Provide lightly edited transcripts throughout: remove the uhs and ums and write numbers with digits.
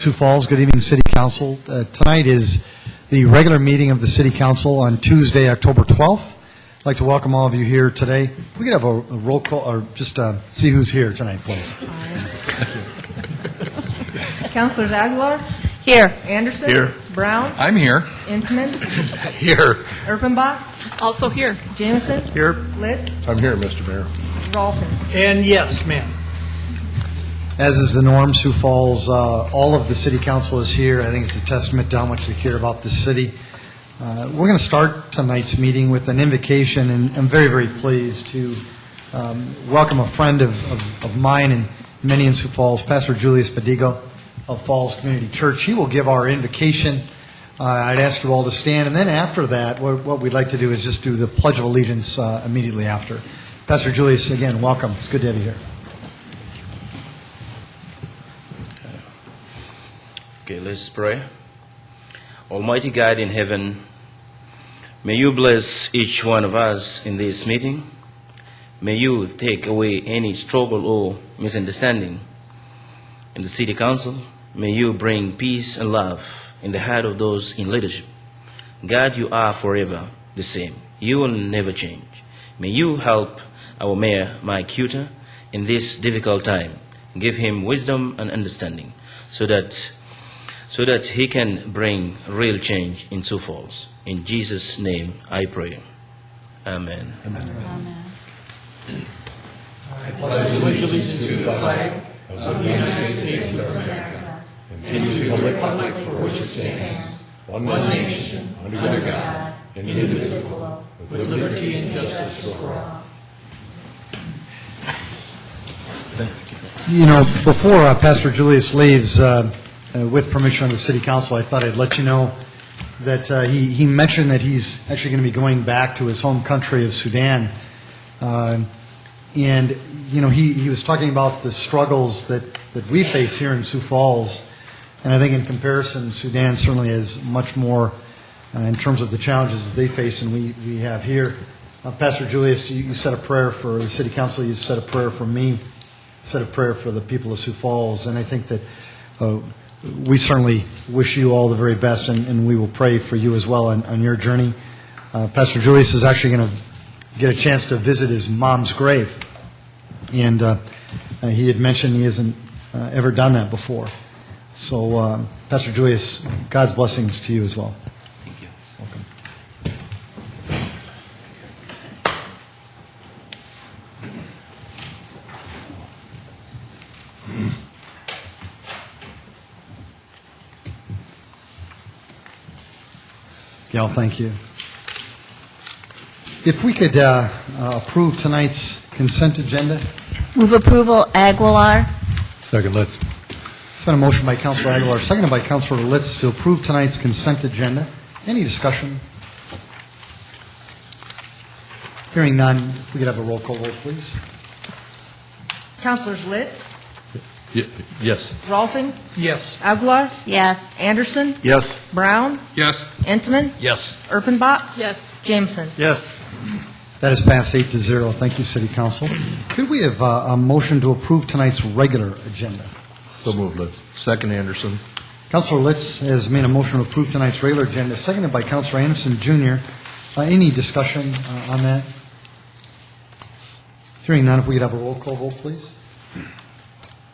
Sioux Falls. Good evening, City Council. Tonight is the regular meeting of the City Council on Tuesday, October 12th. I'd like to welcome all of you here today. If we could have a roll call, or just see who's here tonight, please. Councilors Aguilar? Here. Anderson? Here. Brown? I'm here. Intamin? Here. Erpenbach? Also here. Jameson? Here. Litz? I'm here, Mr. Mayor. Rolfing? And yes, ma'am. As is the norm, Sioux Falls, all of the City Council is here. I think it's a testament to how much they care about this city. We're going to start tonight's meeting with an invocation, and I'm very, very pleased to welcome a friend of mine and many in Sioux Falls, Pastor Julius Padigo of Falls Community Church. He will give our invocation. I'd ask you all to stand, and then after that, what we'd like to do is just do the Pledge of Allegiance immediately after. Pastor Julius, again, welcome. It's good to have you here. Okay, let's pray. Almighty God in heaven, may you bless each one of us in this meeting. May you take away any struggle or misunderstanding in the City Council. May you bring peace and love in the heart of those in leadership. God, you are forever the same. You will never change. May you help our Mayor, Mike Cuter, in this difficult time. Give him wisdom and understanding so that he can bring real change in Sioux Falls. In Jesus' name I pray. Amen. Amen. I pledge allegiance to the flag of the United States of America and to the republic for which it stands, one nation, under God, indivisible, with liberty and justice for all. You know, before Pastor Julius leaves, with permission of the City Council, I thought I'd let you know that he mentioned that he's actually going to be going back to his home country of Sudan. And, you know, he was talking about the struggles that we face here in Sioux Falls. And I think in comparison, Sudan certainly has much more in terms of the challenges that they face than we have here. Pastor Julius, you said a prayer for the City Council. You said a prayer for me. You said a prayer for the people of Sioux Falls. And I think that we certainly wish you all the very best, and we will pray for you as well on your journey. Pastor Julius is actually going to get a chance to visit his mom's grave, and he had mentioned he hasn't ever done that before. So, Pastor Julius, God's blessings to you as well. Thank you. Welcome. Gail, thank you. If we could approve tonight's consent agenda. Move approval, Aguilar. Second, let's. It's been a motion by Councilor Aguilar, seconded by Councilor Litz to approve tonight's consent agenda. Any discussion? Hearing none, if we could have a roll call vote, please. Councilors Litz? Yes. Rolfing? Yes. Aguilar? Yes. Anderson? Yes. Brown? Yes. Intamin? Yes. Erpenbach? Yes. Jameson? Yes. That is passed 8-0. Thank you, City Council. Could we have a motion to approve tonight's regular agenda? So moved, let's. Second, Anderson. Councilor Litz has made a motion to approve tonight's regular agenda, seconded by Councilor Anderson, Jr. Any discussion on that? Hearing none, if we could have a roll call vote, please.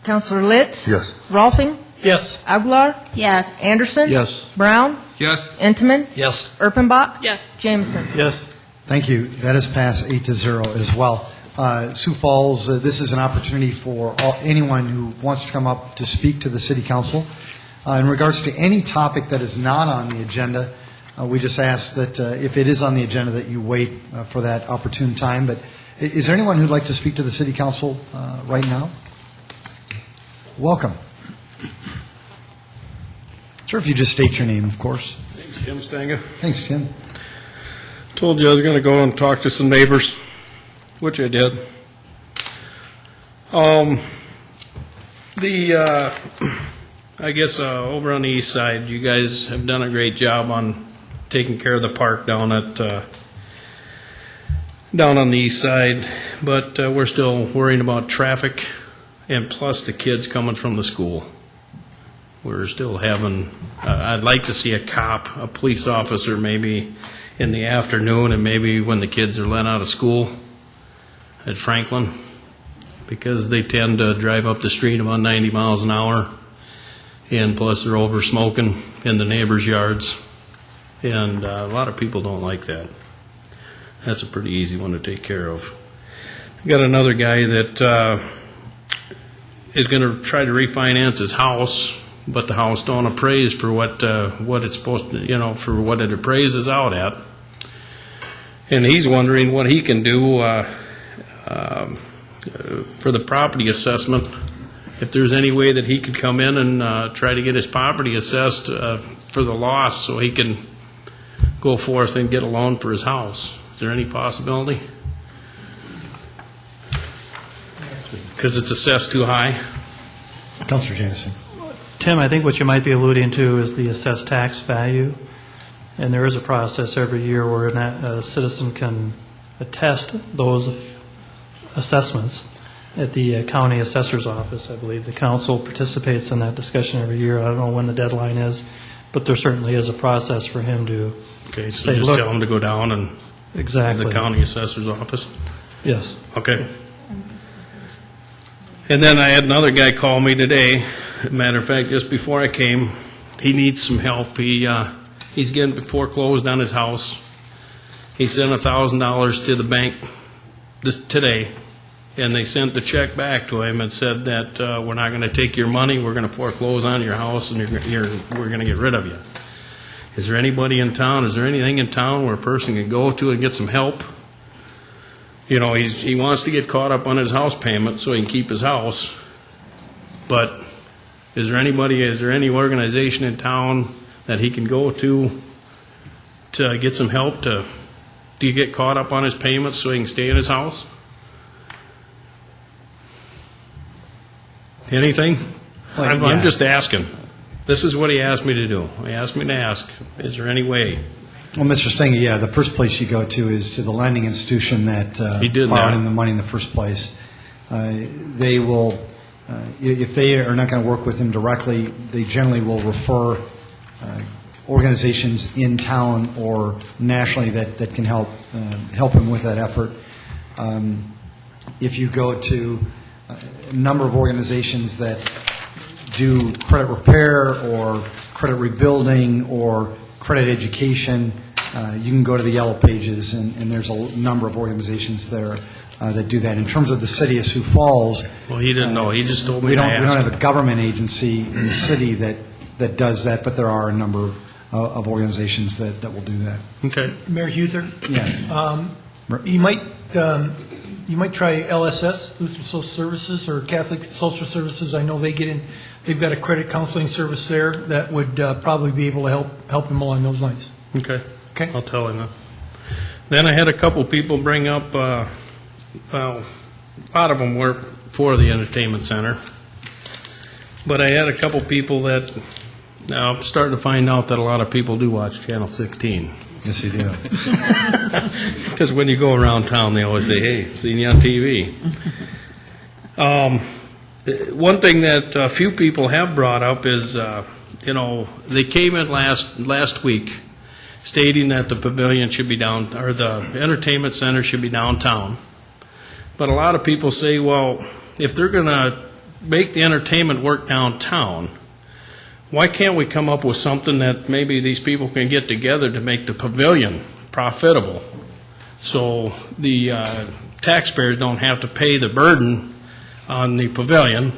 Councilor Litz? Yes. Rolfing? Yes. Aguilar? Yes. Anderson? Yes. Brown? Yes. Intamin? Yes. Erpenbach? Yes. Jameson? Yes. Thank you. That is passed 8-0 as well. Sioux Falls, this is an opportunity for anyone who wants to come up to speak to the City Council. In regards to any topic that is not on the agenda, we just ask that if it is on the agenda that you wait for that opportune time. But is there anyone who'd like to speak to the City Council right now? Welcome. Sir, if you just state your name, of course. Thanks, Tim Stanga. Thanks, Tim. Told you I was going to go and talk to some neighbors, which I did. I guess over on the east side, you guys have done a great job on taking care of the park down on the east side, but we're still worrying about traffic and plus the kids coming from the school. we're still having, I'd like to see a cop, a police officer maybe in the afternoon and maybe when the kids are let out of school at Franklin, because they tend to drive up the street about 90 miles an hour, and plus they're over smoking in the neighbors' yards, and a lot of people don't like that. That's a pretty easy one to take care of. I got another guy that is going to try to refinance his house, but the house don't appraise for what it's supposed to, for what it appraises out at. And he's wondering what he can do for the property assessment, if there's any way that he could come in and try to get his property assessed for the loss so he can go forth and get a loan for his house. Is there any possibility? Because it's assessed too high? Councilor Jameson. Tim, I think what you might be alluding to is the assessed tax value. And there is a process every year where a citizen can attest those assessments at the county assessor's office. I believe the council participates in that discussion every year. I don't know when the deadline is, but there certainly is a process for him to Okay, so say, just look, tell him to go down and exactly. the county assessor's office? Yes. Okay. And then I had another guy call me today. Matter of fact, just before I came, he needs some help. He's getting foreclosed on his house. He sent $1,000 to the bank today, and they sent the check back to him and said that we're not going to take your money, we're going to foreclose on your house, and we're going to get rid of you. Is there anybody in town, is there anything in town where a person can go to and get some help? He wants to get caught up on his house payment so he can keep his house, but is there any organization in town that he can go to get some help to get caught up on his payments so he can stay in his house? Anything? I'm just asking. This is what he asked me to do. He asked me to ask, is there any way? Well, Mr. Stenger, yeah, the first place you go to is to the lending institution that He did borrowed that. him the money in the first place. They will, if they are not going to work with him directly, they generally will refer organizations in town or nationally that can help him with that effort. If you go to a number of organizations that do credit repair or credit rebuilding or credit education, you can go to the Yellow Pages, and there's a number of organizations there that do that. In terms of the city of Sioux Falls, Well, he didn't know. He just told me we to don't ask. have a government agency in the city that does that, but there are a number of organizations that will do that. Okay. Mayor Huther? Yes. You might try LSS, Lutheran Social Services, or Catholic Social Services. I know they've got a credit counseling service there that would probably be able to help him along those lines. Okay. Okay. I'll tell him that. Then I had a couple people bring up, well, a lot of them were for the entertainment center. But I had a couple people that, now I'm starting to find out that a lot of people do watch Channel 16. Yes, you do. Because when you go around town, they always say, hey, seen you on TV. One thing that a few people have brought up is, they came in last week stating that the pavilion should be down, or the entertainment center should be downtown. But a lot of people say, well, if they're going to make the entertainment work downtown, why can't we come up with something that maybe these people can get together to make the pavilion profitable, so the taxpayers don't have to pay the burden on the pavilion?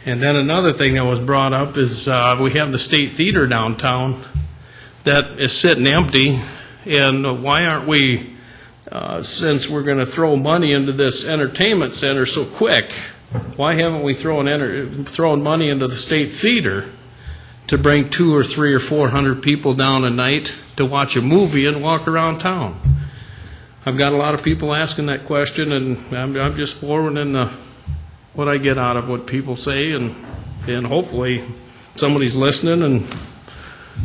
And then another thing that was brought up is we have the State Theater downtown that is sitting empty, and why aren't we, since we're going to throw money into this entertainment center so quick, why haven't we thrown money into the State Theater to bring 200 or 300 or 400 people down a night to watch a movie and walk around town? I've got a lot of people asking that question, and I'm just forwarding what I get out of what people say, and hopefully somebody's listening, and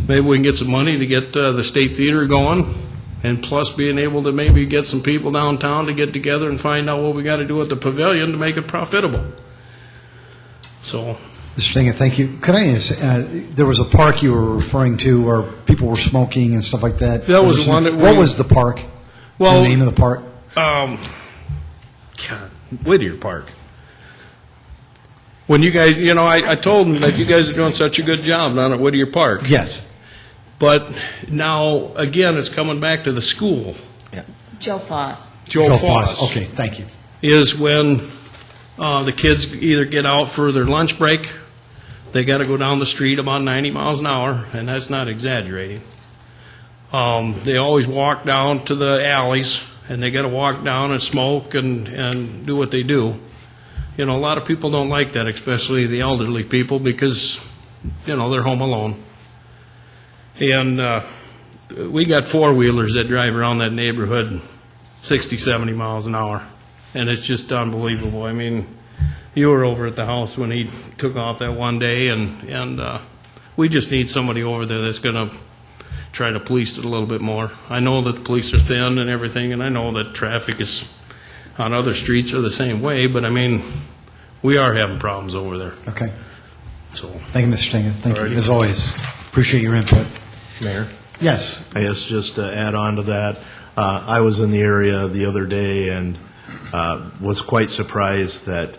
maybe we can get some money to get the State Theater going, and plus being able to maybe get some people downtown to get together and find out what we got to do with the pavilion to make it profitable. So Mr. Stinga, thank you. Could I ask, there was a park you were referring to where people were smoking and stuff like that? That was one that we- What was the park? Well, The name of the park? God, Whittier Park. When you guys, I told them that you guys are doing such a good job down at Whittier Park. Yes. But now, again, it's coming back to the school. Joe Foss. Joe Foss. Okay, thank you. Is when the kids either get out for their lunch break, they got to go down the street about 90 miles an hour, and that's not exaggerating. They always walk down to the alleys, and they got to walk down and smoke and do what they do. A lot of people don't like that, especially the elderly people, because, they're home alone. And we got four-wheelers that drive around that neighborhood 60, 70 miles an hour, and it's just unbelievable. I mean, you were over at the house when he took off that one day, and we just need somebody over there that's going to try to police it a little bit more. I know that the police are thin and everything, and I know that traffic is on other streets are the same way, but I mean, we are having problems over there. Okay. So, Thank you, Mr. Stinga. Thank you, Alrighty. as always. Appreciate your input. Mayor? Yes. I guess just to add on to that, I was in the area the other day and was quite surprised that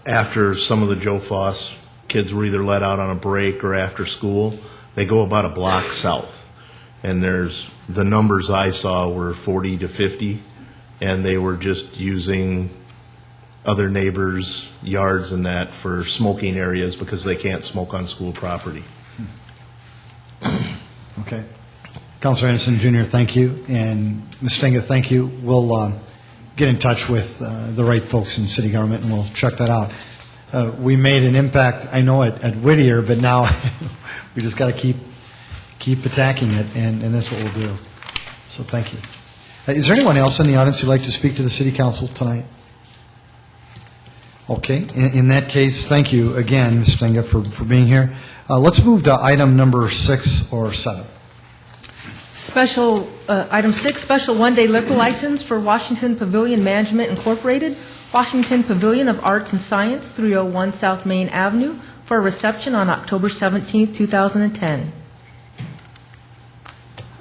after some of the Joe Foss kids were either let out on a break or after school, they go about a block south. And the numbers I saw were 40 to 50, and they were just using other neighbors' yards and that for smoking areas because they can't smoke on school property. Okay. Councilor Anderson Jr., thank you. And Ms. Stinga, thank you. We'll get in touch with the right folks in city government, and we'll check that out. We made an impact, I know, at Whittier, but now we just got to keep attacking it, and that's what we'll do. So thank you. Is there anyone else in the audience who'd like to speak to the city council tonight? Okay. In that case, thank you again, Ms. Stinga, for being here. Let's move to item number 6 or 7. Item 6, special one-day liquor license for Washington Pavilion Management Incorporated, Washington Pavilion of Arts and Science, 301 South Main Avenue, for a reception on October 17, 2010.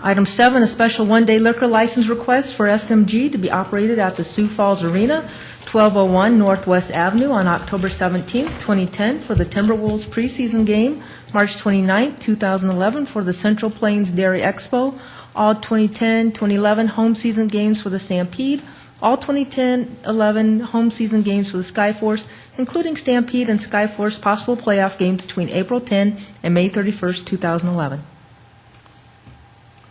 Item 7, a special one-day liquor license request for SMG to be operated at the Sioux Falls Arena, 1201 Northwest Avenue, on October 17, 2010, for the Timberwolves preseason game, March 29, 2011, for the Central Plains Dairy Expo, all 2010-2011 home season games for the Stampede, all 2010-11 home season games for the Skyforce, including Stampede and Skyforce possible playoff games between April 10 and May 31, 2011.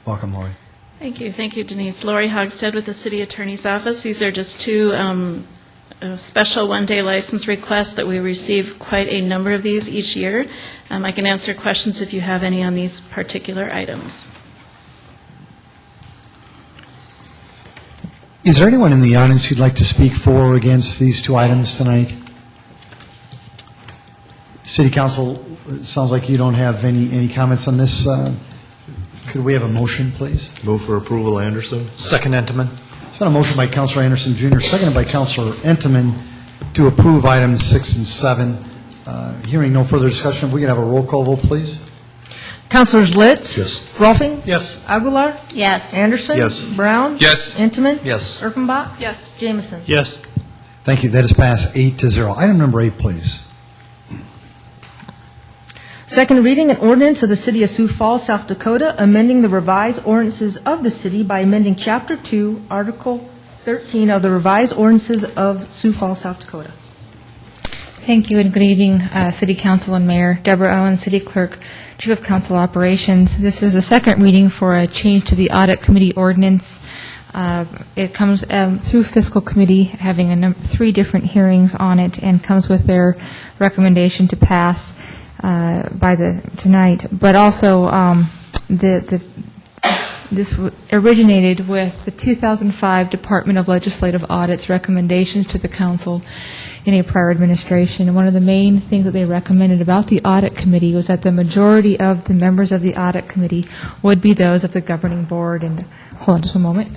Welcome, Lori. Thank you. Thank you, Denise. Lori Hogstead with the City Attorney's Office. These are just two special one-day license requests that we receive quite a number of these each year. I can answer questions if you have any on these particular items. Is there anyone in the audience who'd like to speak for or against these two items tonight? City Council, it sounds like you don't have any comments on this. Could we have a motion, please? Move for approval, Anderson. Second, Entenmann. It's been a motion by Councilor Anderson Jr., seconded by Councilor Entenmann to approve items 6 and 7. Hearing no further discussion, if we could have a roll call vote, please. Councilors Litz? Yes. Rolfing? Yes. Aguilar? Yes. Anderson? Yes. Brown? Yes. Intiman? Yes. Erpenbach? Yes. Jameson? Yes. Thank you. That is passed 8-0. Item number 8, please. Second reading, an ordinance of the City of Sioux Falls, South Dakota, amending the revised ordinances of the city by amending Chapter 2, Article 13 of the revised ordinances of Sioux Falls, South Dakota. Thank you, and good evening, City Council and Mayor. Deborah Owen, City Clerk, Chief of Council Operations. This is the second reading for a change to the Audit Committee ordinance. It comes through Fiscal Committee, having 3 different hearings on it, and comes with their recommendation to pass tonight. But also, this originated with the 2005 Department of Legislative Audit's recommendations to the council in a prior administration. And one of the main things that they recommended about the Audit Committee was that the majority of the members of the Audit Committee would be those of the governing board. And hold on just a moment.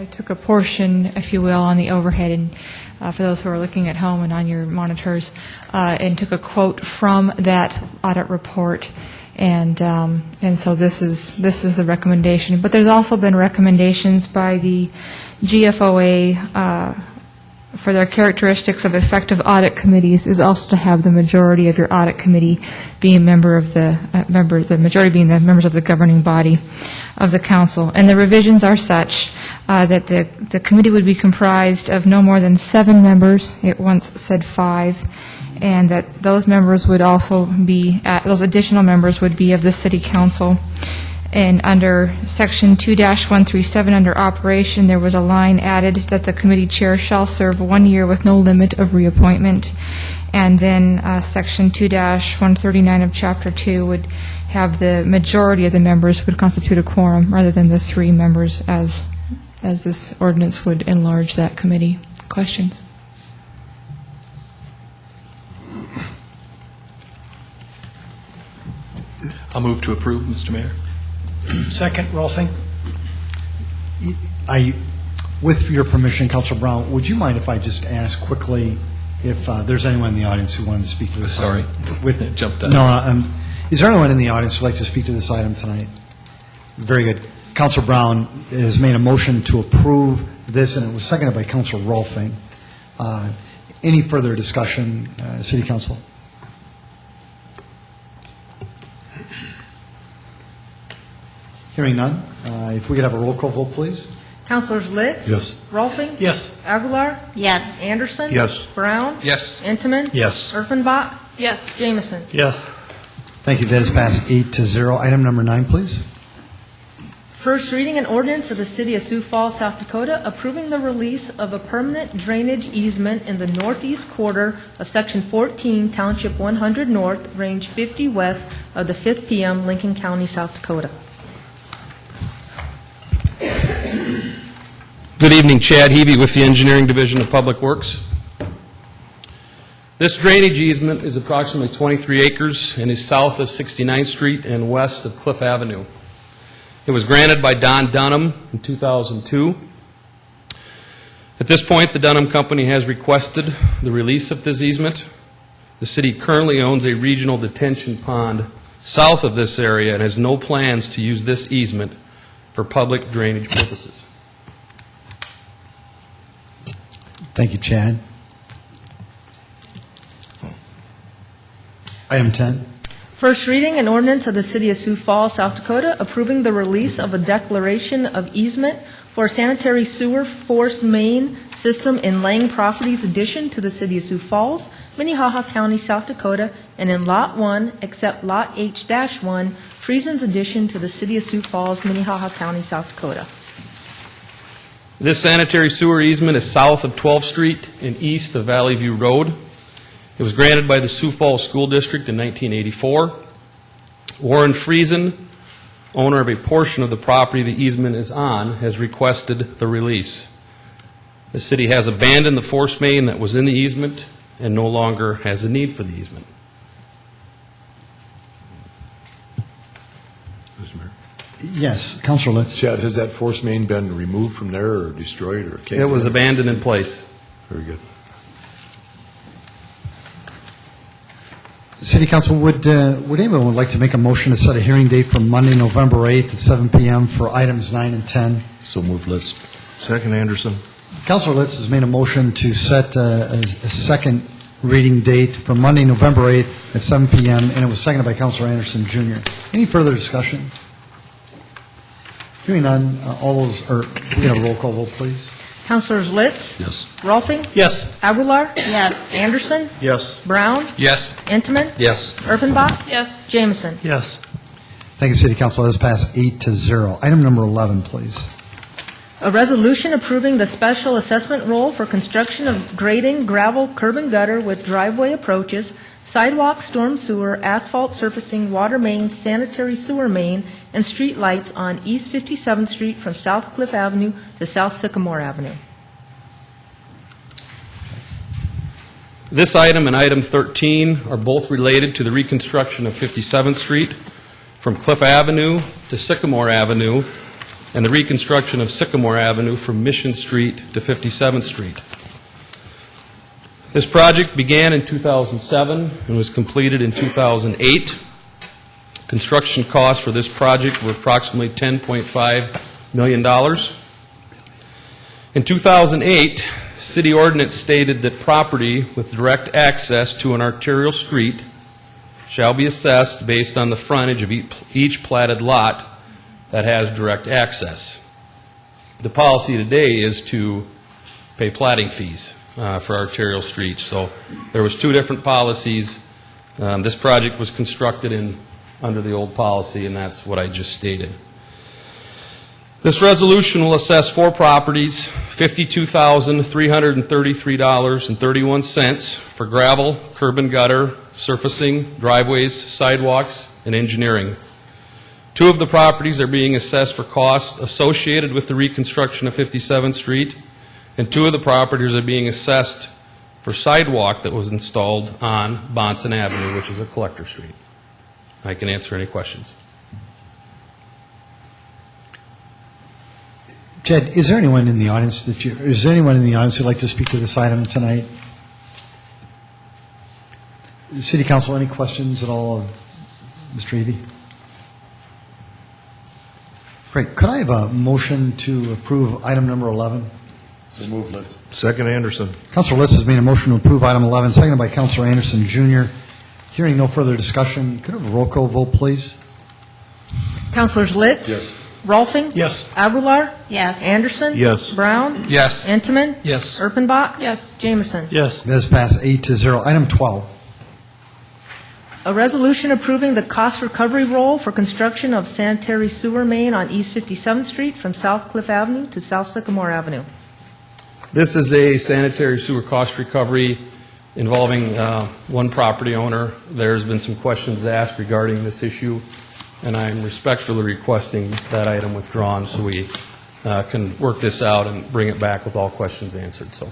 I took a portion, if you will, on the overhead, and for those who are looking at home and on your monitors, and took a quote from that audit report, and so this is the recommendation. But there's also been recommendations by the GFOA for their characteristics of effective audit committees is also to have the majority of your audit committee be a member of the majority being the members of the governing body of the council. And the revisions are such that the committee would be comprised of no more than 7 members. It once said 5, and that those members would also be those additional members would be of the city council. And under Section 2-137, under operation, there was a line added that the committee chair shall serve 1 year with no limit of reappointment. And then Section 2-139 of Chapter 2 would have the majority of the members would constitute a quorum rather than the 3 members as this ordinance would enlarge that committee. Questions? I'll move to approve, Mr. Mayor. Second, Rolfing. With your permission, Councilor Brown, would you mind if I just ask quickly if there's anyone in the audience who wanted to speak to this? Sorry. Jumped out. No, is there anyone in the audience who'd like to speak to this item tonight? Very good. Councilor Brown has made a motion to approve this, and it was seconded by Councilor Rolfing. Any further discussion, City Council? Hearing none. If we could have a roll call vote, please. Councilors Litz? Yes. Rolfing? Yes. Aguilar? Yes. Anderson? Yes. Brown? Yes. Intiman? Yes. Erfenbach? Yes. Jameson? Yes. Thank you. That is passed 8-0. Item number 9, please. First reading an ordinance of the City of Sioux Falls, South Dakota, approving the release of a permanent drainage easement in the northeast quarter of Section 14, Township 100 North, Range 50 West of the 5th PM, Lincoln County, South Dakota. Good evening, Chad Heavey with the Engineering Division of Public Works. This drainage easement is approximately 23 acres and is south of 69th Street and west of Cliff Avenue. It was granted by Don Dunham in 2002. At this point, the Dunham Company has requested the release of this easement. The city currently owns a regional detention pond south of this area and has no plans to use this easement for public drainage purposes. Thank you, Chad. Item 10. First reading an ordinance of the City of Sioux Falls, South Dakota, approving the release of a declaration of easement for a sanitary sewer force main system in Lang Properties addition to the City of Sioux Falls, Minnehaha County, South Dakota, and in Lot 1, except Lot H-1, Friesens addition to the City of Sioux Falls, Minnehaha County, South Dakota. This sanitary sewer easement is south of 12th Street and east of Valley View Road. It was granted by the Sioux Falls School District in 1984. Warren Friesen, owner of a portion of the property the easement is on, has requested the release. The city has abandoned the force main that was in the easement and no longer has a need for the easement. Mr. Mayor. Yes, Councilor Litz. Chad, has that force main been removed from there or destroyed or? It was abandoned in place. Very good. City Council, would anyone would like to make a motion to set a hearing date for Monday, November 8th at 7 p.m. for items 9 and 10? So moved, Litz. Second, Anderson. Councilor Litz has made a motion to set a second reading date for Monday, November 8th at 7 p.m., and it was seconded by Councilor Anderson, Jr. Any further discussion? Hearing none, all those, or we have a roll call vote, please. Councilors Litz? Yes. Rolfing? Yes. Aguilar? Yes. Anderson? Yes. Brown? Yes. Intiman? Yes. Erfenbach? Yes. Jameson? Yes. Thank you, City Council. That is passed 8-0. Item number 11, please. A resolution approving the special assessment role for construction of grading, gravel, curb and gutter with driveway approaches, sidewalk, storm sewer, asphalt surfacing, water main, sanitary sewer main, and street lights on East 57th Street from South Cliff Avenue to South Sycamore Avenue. This item and item 13 are both related to the reconstruction of 57th Street from Cliff Avenue to Sycamore Avenue and the reconstruction of Sycamore Avenue from Mission Street to 57th Street. This project began in 2007 and was completed in 2008. Construction costs for this project were approximately $10.5 million. In 2008, city ordinance stated that property with direct access to an arterial street shall be assessed based on the frontage of each platted lot that has direct access. The policy today is to pay platting fees for arterial streets. So there was two different policies. This project was constructed under the old policy, and that's what I just stated. This resolution will assess 4 properties, $52,333.31 for gravel, curb and gutter, surfacing, driveways, sidewalks, and engineering. 2 of the properties are being assessed for costs associated with the reconstruction of 57th Street, and 2 of the properties are being assessed for sidewalk that was installed on Bonson Avenue, which is a collector street. I can answer any questions. Jed, is there anyone in the audience who'd like to speak to this item tonight? City Council, any questions at all of Mr. Eby? Great. Could I have a motion to approve item number 11? So moved, Litz. Second, Anderson. Councilor Litz has made a motion to approve item 11, seconded by Councilor Anderson, Jr. Hearing no further discussion, could I have a roll call vote, please? Councilors Litz? Yes. Rolfing? Yes. Aguilar? Yes. Anderson? Yes. Brown? Yes. Entenmann? Yes. Erpenbach? Yes. Jameson? Yes. That is passed 8-0. Item 12. A resolution approving the cost recovery roll for construction of sanitary sewer main on East 57th Street from South Cliff Avenue to South Sycamore Avenue. This is a sanitary sewer cost recovery involving one property owner. There's been some questions asked regarding this issue, and I'm respectfully requesting that item withdrawn so we can work this out and bring it back with all questions answered. So,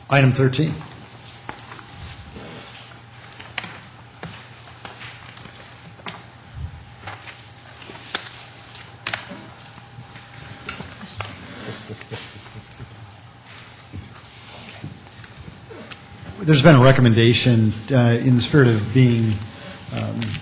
Item 13. There's been a recommendation in the spirit of being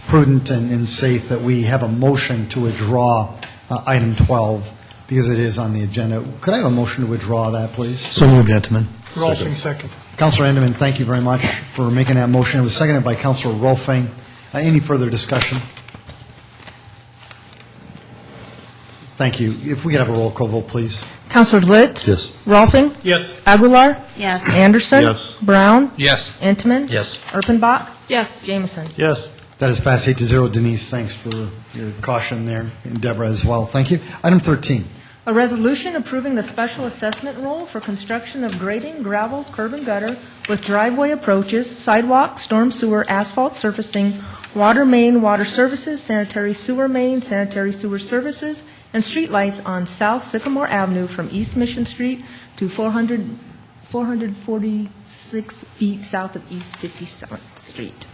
prudent and safe that we have a motion to withdraw item 12 because it is on the agenda. Could I have a motion to withdraw that, please? So moved, Entenmann. Rolfing, second. Councilor Entenmann, thank you very much for making that motion. It was seconded by Councilor Rolfing. Any further discussion? Thank you. If we could have a roll call vote, please. Councilors Litz? Yes. Rolfing? Yes. Aguilar? Yes. Anderson? Yes. Brown? Yes. Entenmann? Yes. Erpenbach? Yes. Jameson? Yes. That is passed 8-0. Denise, thanks for your caution there, and Deborah as well. Thank you. Item 13. A resolution approving the special assessment roll for construction of grading, gravel, curb and gutter with driveway approaches, sidewalk, storm sewer, asphalt surfacing, water main, water services, sanitary sewer main, sanitary sewer services, and streetlights on South Sycamore Avenue from East Mission Street to 446 feet south of East 57th Street.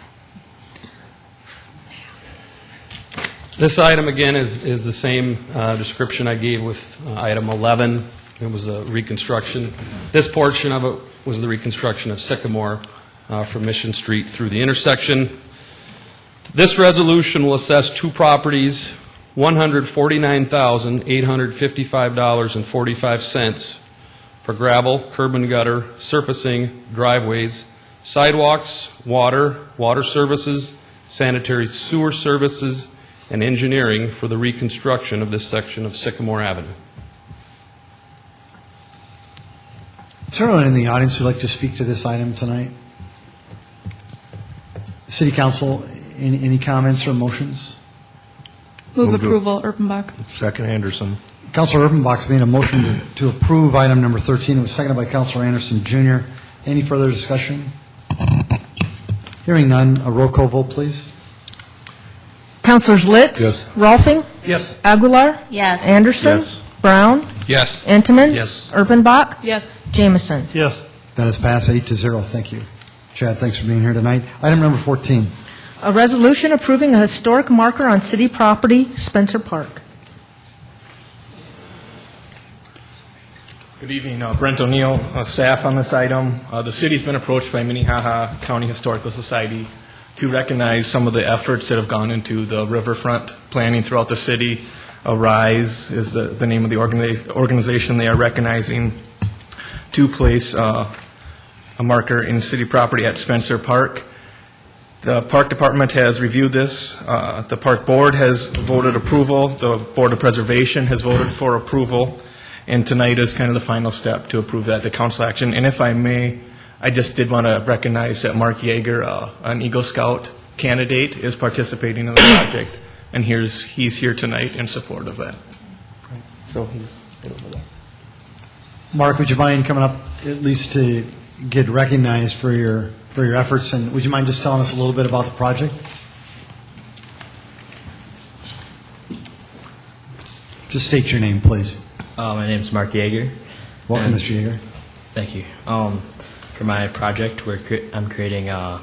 this item, again, is the same description I gave with item 11. It was a reconstruction. This portion of it was the reconstruction of Sycamore from Mission Street through the intersection. This resolution will assess 2 properties, $149,855.45 for gravel, curb and gutter, surfacing, driveways, sidewalks, water services, sanitary sewer services, and engineering for the reconstruction of this section of Sycamore Avenue. Is there anyone in the audience who'd like to speak to this item tonight? City Council, any comments or motions? Move Move to- approval, Erpenbach. Second, Anderson. Councilor Erpenbach's made a motion to approve item number 13. It was seconded by Councilor Anderson, Jr. Any further discussion? Hearing none, a roll call vote, please. Councilors Litz? Yes. Rolfing? Yes. Aguilar? Yes. Anderson? Yes. Brown? Yes. Entenmann? Yes. Erpenbach? Yes. Yes. Jameson? That is passed 8-0. Thank you. Chad, thanks for being here tonight. Item number 14. A resolution approving a historic marker on city property, Spencer Park. Good evening, Brent O'Neill, staff on this item. The city's been approached by Minnehaha County Historical Society to recognize some of the efforts that have gone into the riverfront planning throughout the city. RISE is the name of the organization they are recognizing to place a marker in city property at Spencer Park. The Park Department has reviewed this. The Park Board has voted approval. The Board of Preservation has voted for approval. And tonight is kind of the final step to approve that, the council action. And if I may, I just did want to recognize that Mark Yeager, an Eagle Scout candidate, is participating in the project. And he's here tonight in support of that. So he's right over there. Mark, would you mind coming up at least to get recognized for your efforts? And would you mind just telling us a little bit about the project? Just state your name, please. My name is Mark Yeager. Welcome, Mr. Yeager. Thank you. For my project, I'm creating a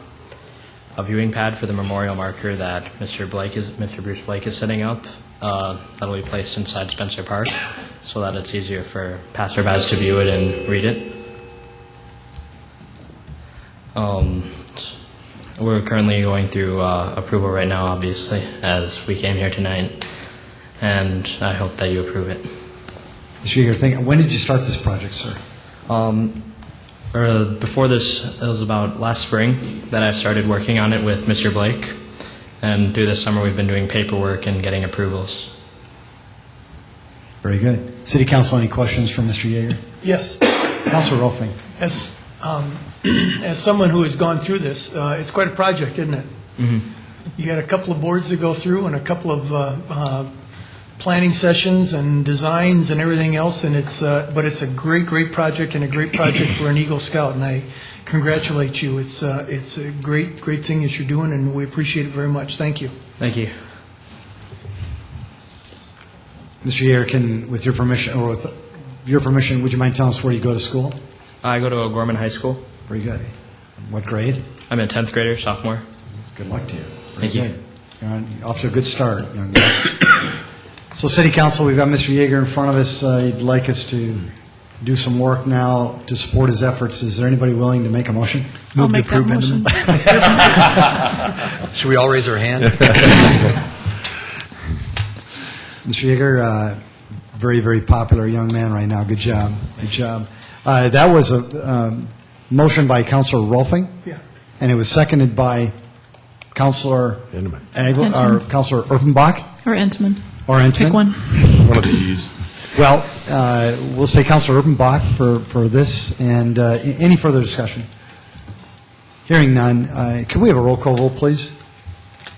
viewing pad for the memorial marker that Mr. Bruce Blake is setting up. That'll be placed inside Spencer Park so that it's easier for passerbys to view it and read it. We're currently going through approval right now, obviously, as we came here tonight, and I hope that you approve it. Mr. Yeager, when did you start this project, sir? Before this, it was about last spring that I started working on it with Mr. Blake, and through this summer we've been doing paperwork and getting approvals. Very good. City Council, any questions for Mr. Yeager? Yes. Councilor Rolfing. As someone who has gone through this, it's quite a project, isn't it? Mm-hmm. You got a couple of boards to go through and a couple of planning sessions and designs and everything else, and but it's a great project and a great project for an Eagle Scout, and I congratulate you. It's a great thing that you're doing, and we appreciate it very much. Thank you. Thank you. Mr. Yeager, with your permission, would you mind telling us where you go to school? I go to Gorman High School. Very good. What grade? I'm a 10th grader, sophomore. Good luck to you. Thank you. You're off to a good start, young man. So, City Council, we've got Mr. Yeager in front of us. He'd like us to do some work now to support his efforts. Is there anybody willing to make a motion? I'll make that motion. Should we all raise our hand? Mr. Yeager, very popular young man right now. Good job. Good job. That was a motion by Councilor Rolfing. Yeah. And it was seconded by Councilor Councilor Erpenbach. Or Entman. Or Entman. Pick one. One of these. Well, we'll say Councilor Erpenbach for this. And any further discussion? Hearing none, can we have a roll call vote, please?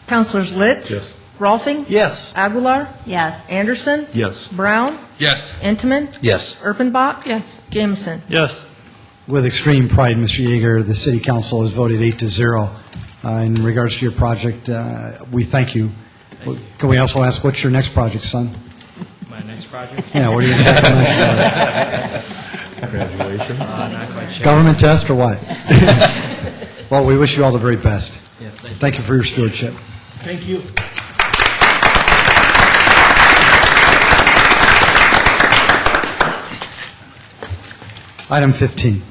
Councilors Litz? Yes. Rolfing? Yes. Aguilar? Yes. Anderson? Yes. Brown? Yes. Entman? Yes. Erpenbach? Yes. Jameson? Yes. With extreme pride, Mr. Yeager, the City Council has voted 8-0 in regards to your project. We thank you. Can we also ask, what's your next project, son? My next project? Yeah, what are you exactly Graduation. Not quite sure. Government test or what? Well, we wish you all the very best. Yeah, Thank you for your stewardship. Thank you. Item 15.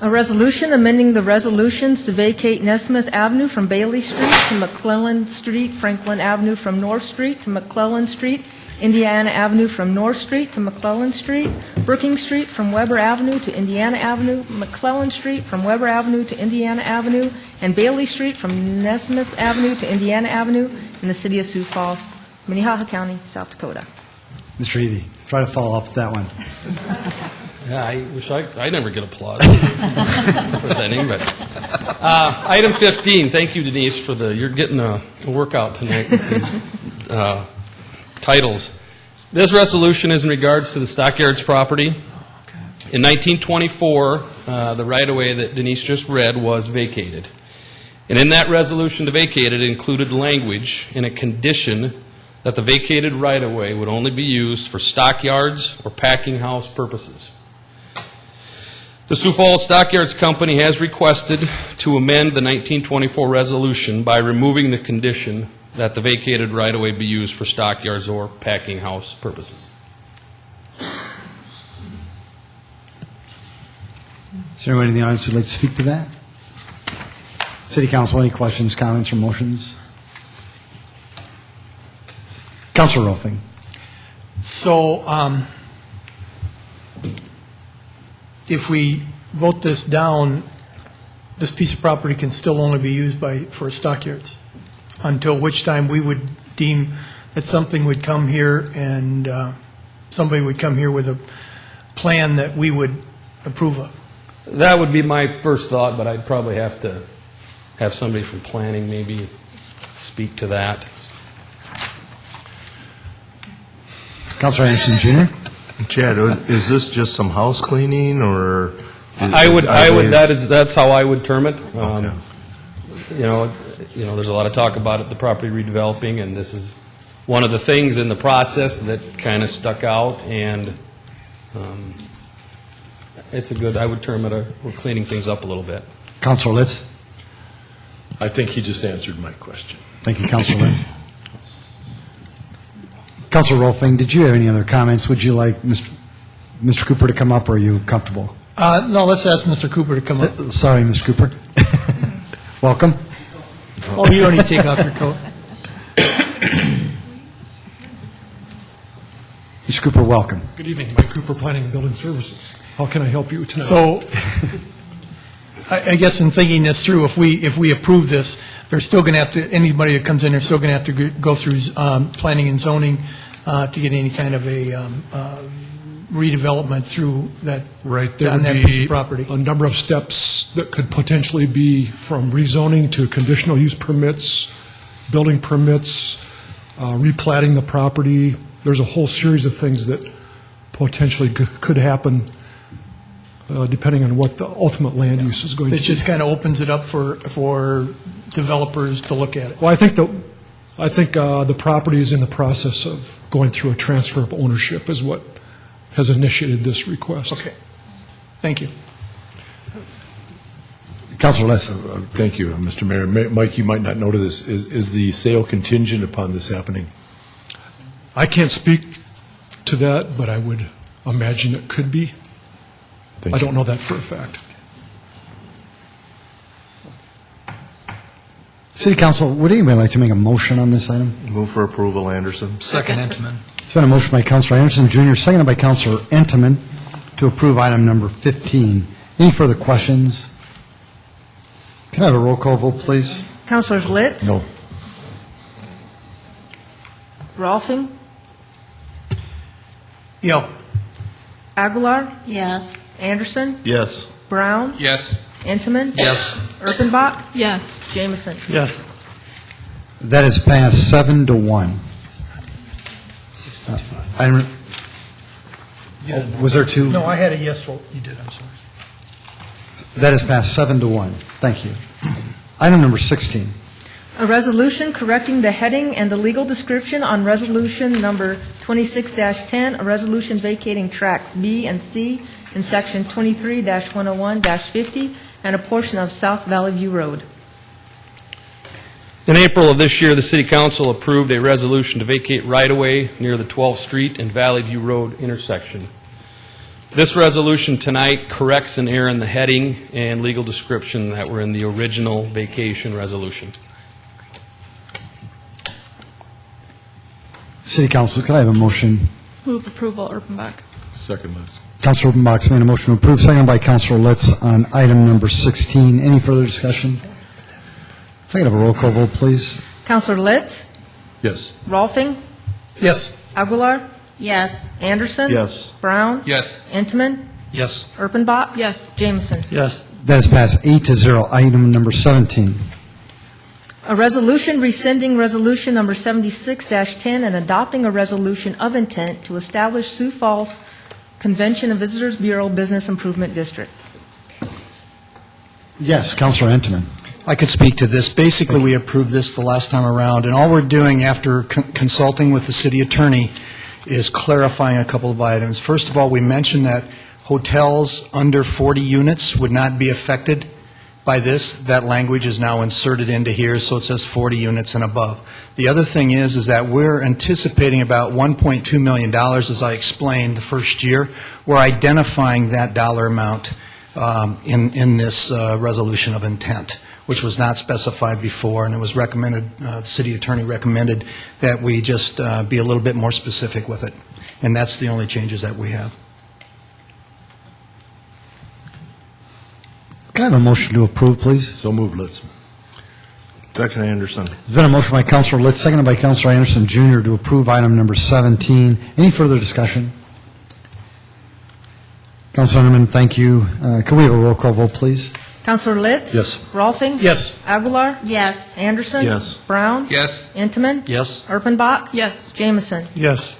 A resolution amending the resolutions to vacate Nesmith Avenue from Bailey Street to McClellan Street, Franklin Avenue from North Street to McClellan Street, Indiana Avenue from North Street to McClellan Street, Brookings Street from Weber Avenue to Indiana Avenue, McClellan Street from Weber Avenue to Indiana Avenue, and Bailey Street from Nesmith Avenue to Indiana Avenue in the city of Sioux Falls, Minnehaha County, South Dakota. Mr. Evie, try to follow up with that one. Yeah, I wish I never get applause presenting, but item 15. Thank you, Denise, for you're getting a workout tonight with these titles. This resolution is in regards to the Stockyards property. In 1924, the right-of-way that Denise just read was vacated, and in that resolution to vacate it included language in a condition that the vacated right-of-way would only be used for stockyards or packing house purposes. The Sioux Falls Stockyards Company has requested to amend the 1924 resolution by removing the condition that the vacated right-of-way be used for stockyards or packing house purposes. Is there anyone in the audience who'd like to speak to that? City Council, any questions, comments, or motions? Councilor Rolfing. So if we vote this down, this piece of property can still only be used for stockyards, until which time we would deem that something would come here and somebody would come here with a plan that we would approve of. That would be my first thought, but I'd probably have to have somebody from planning maybe speak to that. Councilor Anderson, Jr. Chad, is this just some house cleaning, or? That's how I would term it. There's a lot of talk about it, the property redeveloping, and this is one of the things in the process that kind of stuck out, and I would term it we're cleaning things up a little bit. Councilor Litz. I think he just answered my question. Thank you, Councilor Litz. Councilor Rolfing, did you have any other comments? Would you like Mr. Cooper to come up, or are you comfortable? No, let's ask Mr. Cooper to come up. Sorry, Mr. Cooper. Welcome. Oh, you don't need to take off your coat. Mr. Cooper, welcome. Good evening, Mike Cooper, Planning and Building Services. How can I help you tonight? So, I guess in thinking this through, if we approve this, they're still going to have to, anybody that comes in, they're still going to have to go through planning and zoning to get any kind of a redevelopment through that, right, there on would that be piece of property. a number of steps that could potentially be from rezoning to conditional use permits, building permits, replatting the property. There's a whole series of things that potentially could happen depending on what the ultimate land use is going to be. It just kind of opens it up for developers to look at it. Well, I think the property is in the process of going through a transfer of ownership is what has initiated this request. Okay. Thank you. Councilor Litz. Thank you, Mr. Mayor. Mike, you might not know to this. Is the sale contingent upon this happening? I can't speak to that, but I would imagine it could be. I don't know that for a fact. City Council, would anybody like to make a motion on this item? Move for approval, Anderson. Second, Entman. It's been a motion by Councilor Anderson, Jr., seconded by Councilor Entenmann to approve item number 15. Any further questions? Can I have a roll call vote, please? Councilors Litz? No. Rolfing? Yeah. Aguilar? Yes. Anderson? Yes. Brown? Yes. Entenmann? Yes. Erpenbach? Yes. Jameson? Yes. That is passed 7-1. Was there two? No, I had a yes vote. You did, I'm sorry. That is passed 7-1. Thank you. Item number 16. A resolution correcting the heading and the legal description on resolution number 26-10, a resolution vacating tracks B and C in section 23-101-50 and a portion of South Valley View Road. In April of this year, the City Council approved a resolution to vacate right-of-way near the 12th Street and Valley View Road intersection. This resolution tonight corrects an error in the heading and legal description that were in the original vacation resolution. City Council, could I have a motion? Move approval, Erpenbach. Second, Litz. Councilor Erpenbach's made a motion to approve, seconded by Councilor Litz on item number 16. Any further discussion? If I could have a roll call vote, please. Councilor Litz? Yes. Rolfing? Yes. Aguilar? Yes. Anderson? Yes. Brown? Yes. Entenmann? Yes. Erpenbach? Yes. Jameson? Yes. That is passed 8-0. Item number 17. A resolution rescinding resolution number 76-10 and adopting a resolution of intent to establish Sioux Falls Convention and Visitors Bureau Business Improvement District. Yes, Councilor Entenmann. I could speak to this. Basically, we approved this the last time around, and all we're doing after consulting with the city attorney is clarifying a couple of items. First of all, we mentioned that hotels under 40 units would not be affected By this, that language is now inserted into here, so it says 40 units and above. The other thing is that we're anticipating about $1.2 million, as I explained, the first year. We're identifying that dollar amount in this resolution of intent, which was not specified before, and it was recommended, the city attorney recommended that we just be a little bit more specific with it. And that's the only changes that we have. Can I have a motion to approve, please? So moved, Litz. Second, Anderson. There's been a motion by Councilor Litz, seconded by Councilor Anderson Jr. to approve item number 17. Any further discussion? Councilor Underman, thank you. Can we have a roll call vote, please? Councilor Litz? Yes. Rolfing? Yes. Aguilar? Yes. Anderson? Yes. Brown? Yes. Intiman? Yes. Erpenbach? Yes. Jameson? Yes.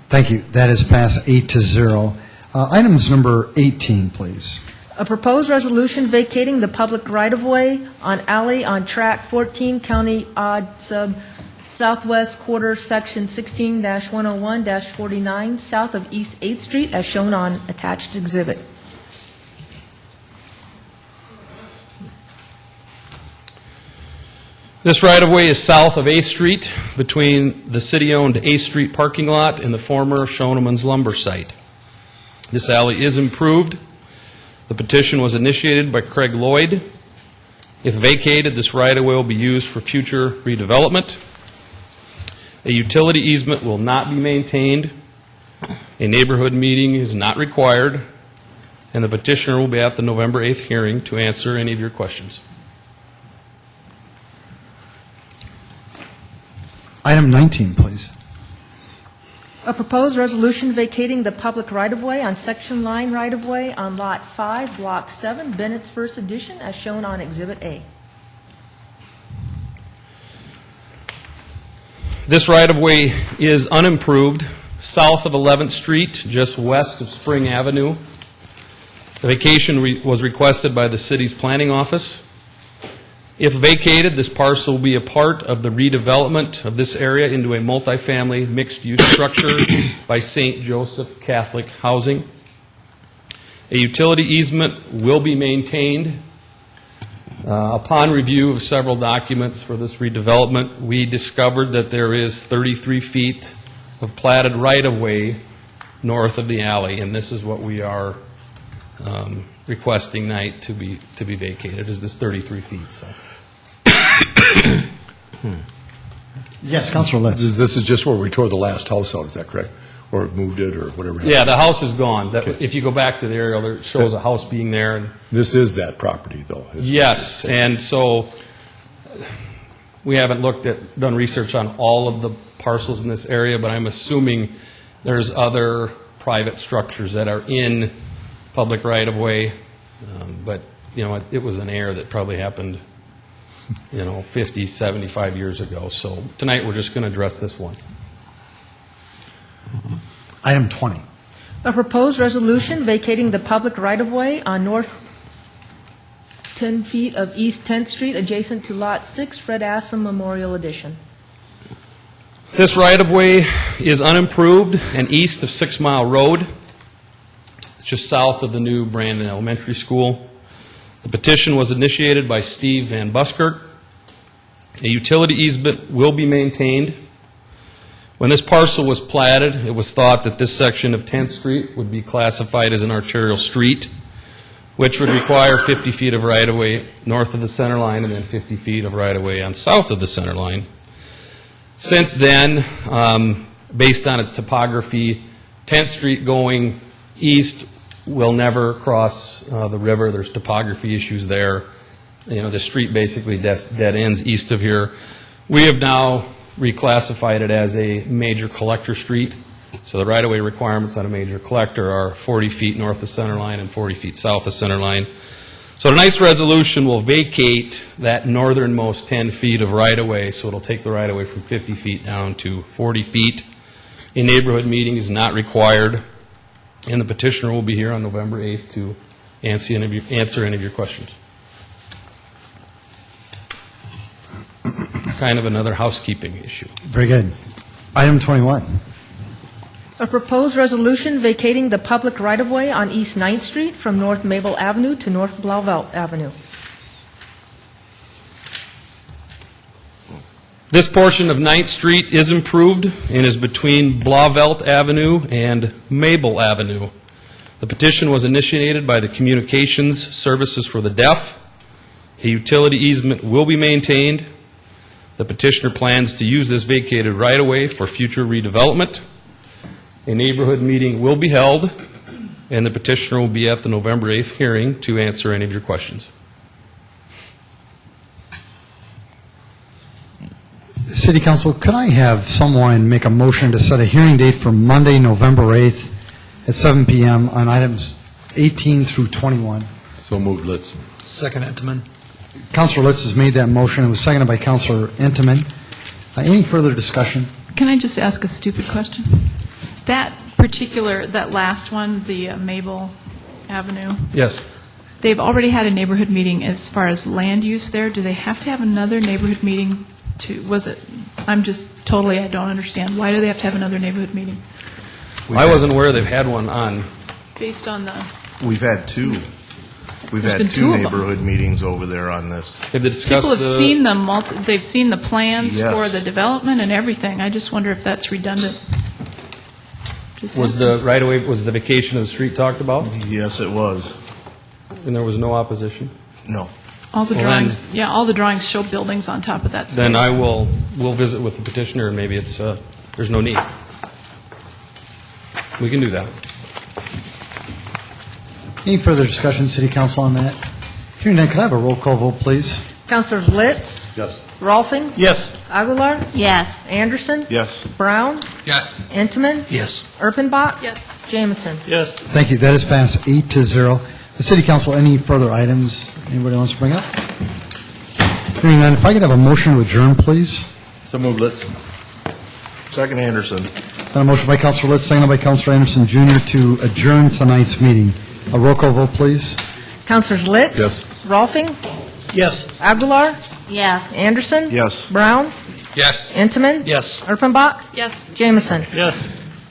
Thank you. That is passed 8-0. Items number 18, please. A proposed resolution vacating the public right-of-way on alley on track 14, County Odd Sub Southwest Quarter, Section 16-101-49, south of East 8th Street, as shown on attached exhibit. This right-of-way is south of 8th Street, between the city-owned 8th Street parking lot and the former Schoeneman's lumber site. This alley is improved. The petition was initiated by Craig Lloyd. If vacated, this right-of-way will be used for future redevelopment. A utility easement will not be maintained. A neighborhood meeting is not required. And the petitioner will be at the November 8th hearing to answer any of your questions. Item 19, please. A proposed resolution vacating the public right-of-way on section line right-of-way on Lot 5, Block 7, Bennett's First Edition, as shown on Exhibit A. This right-of-way is unimproved, south of 11th Street, just west of Spring Avenue. The vacation was requested by the city's planning office. If vacated, this parcel will be a part of the redevelopment of this area into a multifamily mixed-use structure by St. Joseph Catholic Housing. A utility easement will be maintained. Upon review of several documents for this redevelopment, we discovered that there is 33 feet of platted right-of-way north of the alley, and this is what we are requesting tonight to be vacated, is this 33 feet. So. Yes, Councilor Litz. This is just where we tore the last house out, is that correct? Or moved it, or whatever? Yeah, the house is gone. If you go back to the aerial, it shows a house being there. And This is that property, though? yes, and so we haven't done research on all of the parcels in this area, but I'm assuming there's other private structures that are in public right-of-way. But, it was an error that probably happened 50, 75 years ago. So tonight, we're just going to address this one. Item 20. A proposed resolution vacating the public right-of-way on north 10 feet of East 10th Street, adjacent to Lot 6, Fred Assam Memorial Edition. This right-of-way is unimproved and east of 6 Mile Road. It's just south of the new Brandon Elementary School. The petition was initiated by Steve Van Buskert. A utility easement will be maintained. When this parcel was platted, it was thought that this section of 10th Street would be classified as an arterial street, which would require 50 feet of right-of-way north of the center line and then 50 feet of right-of-way on south of the center line. Since then, based on its topography, 10th Street going east will never cross the river. There's topography issues there. The street basically dead ends east of here. We have now reclassified it as a major collector street. So the right-of-way requirements on a major collector are 40 feet north of center line and 40 feet south of center line. So tonight's resolution will vacate that northernmost 10 feet of right-of-way, so it'll take the right-of-way from 50 feet down to 40 feet. A neighborhood meeting is not required, and the petitioner will be here on November 8th to answer any of your questions. Kind of another housekeeping issue. Very good. Item 21. A proposed resolution vacating the public right-of-way on East 9th Street from North Maple Avenue to North Blauvelt Avenue. This portion of 9th Street is improved and is between Blauvelt Avenue and Mabel Avenue. The petition was initiated by the Communications Services for the Deaf. A utility easement will be maintained. The petitioner plans to use this vacated right-of-way for future redevelopment. A neighborhood meeting will be held, and the petitioner will be at the November 8th hearing to answer any of your questions. City Council, could I have someone make a motion to set a hearing date for Monday, November 8th at 7 p.m. on items 18 through 21? So moved, Litz. Second, Entenmann. Councilor Litz has made that motion. It was seconded by Councilor Entenmann. Any further discussion? Can I just ask a stupid question? That last one, the Mabel Avenue, Yes. they've already had a neighborhood meeting as far as land use there. Do they have to have another neighborhood meeting I don't understand. Why do they have to have another neighborhood meeting? I wasn't aware they've had one on. Based on the, We've had two. We've There's had been two two of them. neighborhood meetings over there on this. Have they discussed people have the- seen them, they've seen the plans Yes. for the development and everything. I just wonder if that's redundant. Just Was the right-of-way, was the vacation of the street talked about? Yes, it was. And there was no opposition? No. All the Well, drawings, all the drawings show buildings on top of that space. Then we'll visit with the petitioner, and maybe there's no need. We can do that. Any further discussion, City Council, on that? Hearing none, could I have a roll call vote, please? Councilors Litz, Yes. Rolfing, Yes. Aguilar, Yes. Anderson, Yes. Brown, Yes. Entenmann, Yes. Erpenbach, Yes. Jameson. Yes. Thank you. That is passed 8-0. The City Council, any further items anybody wants to bring up? Hearing none, if I could have a motion to adjourn, please? So moved, Litz. Second, Anderson. Got a motion by Councilor Litz, seconded by Councilor Anderson Jr. to adjourn tonight's meeting. A roll call vote, please. Councilors Litz. Yes. Rolfing, Yes. Aguilar, Yes. Anderson. Yes. Brown, Yes. Entenmann. Yes. Erpenbach, Yes. Jameson. Yes.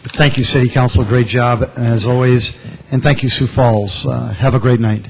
Thank you, City Council. Great job, as always. And thank you, Sioux Falls. Have a great night.